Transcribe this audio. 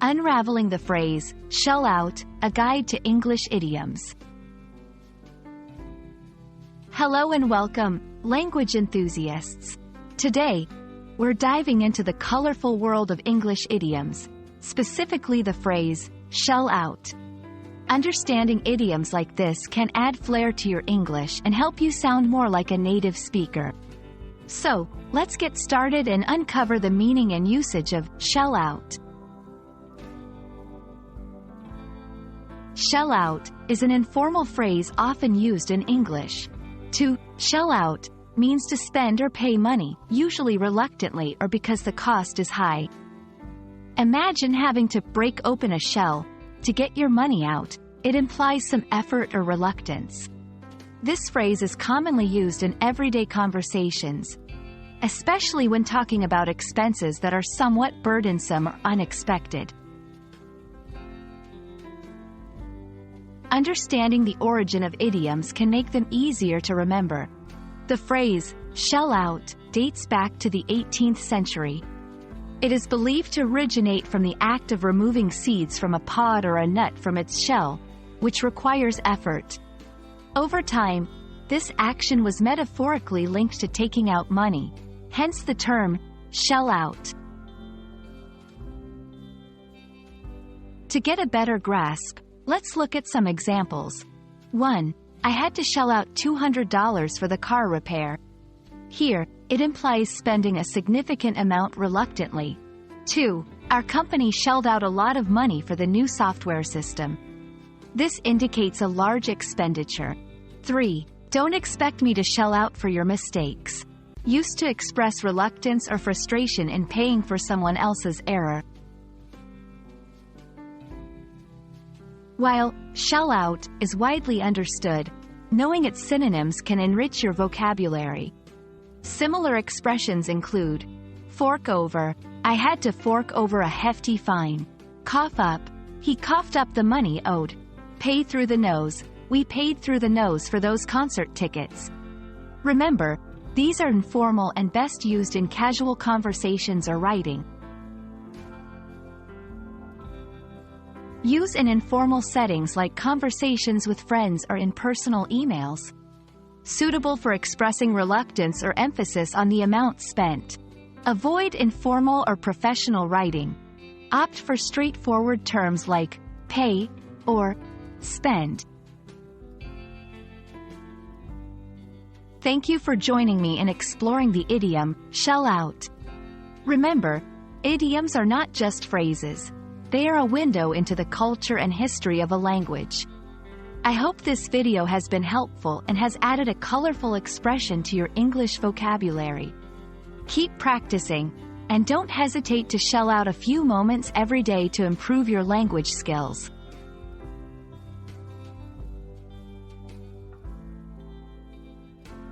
Unraveling the phrase, shell out, a guide to English idioms. Hello and welcome, language enthusiasts. Today, we're diving into the colorful world of English idioms, specifically the phrase, shell out. Understanding idioms like this can add flair to your English and help you sound more like a native speaker. So, let's get started and uncover the meaning and usage of shell out. Shell out is an informal phrase often used in English. To shell out means to spend or pay money, usually reluctantly or because the cost is high. Imagine having to break open a shell to get your money out. It implies some effort or reluctance. This phrase is commonly used in everyday conversations, especially when talking about expenses that are somewhat burdensome or unexpected. Understanding the origin of idioms can make them easier to remember. The phrase, shell out, dates back to the 18th century. It is believed to originate from the act of removing seeds from a pod or a nut from its shell, which requires effort. Over time, this action was metaphorically linked to taking out money, hence the term, shell out. To get a better grasp, let's look at some examples. 1. I had to shell out $200 for the car repair. Here, it implies spending a significant amount reluctantly. 2. Our company shelled out a lot of money for the new software system. This indicates a large expenditure. 3. Don't expect me to shell out for your mistakes. Used to express reluctance or frustration in paying for someone else's error. While shell out is widely understood, knowing its synonyms can enrich your vocabulary. Similar expressions include fork over, I had to fork over a hefty fine. Cough up, he coughed up the money owed. Pay through the nose, we paid through the nose for those concert tickets. Remember, these are informal and best used in casual conversations or writing. Use in informal settings like conversations with friends or in personal emails. Suitable for expressing reluctance or emphasis on the amount spent. Avoid informal or professional writing. Opt for straightforward terms like pay or spend. Thank you for joining me in exploring the idiom, shell out. Remember, idioms are not just phrases. They are a window into the culture and history of a language. I hope this video has been helpful and has added a colorful expression to your English vocabulary. Keep practicing, and don't hesitate to shell out a few moments every day to improve your language skills.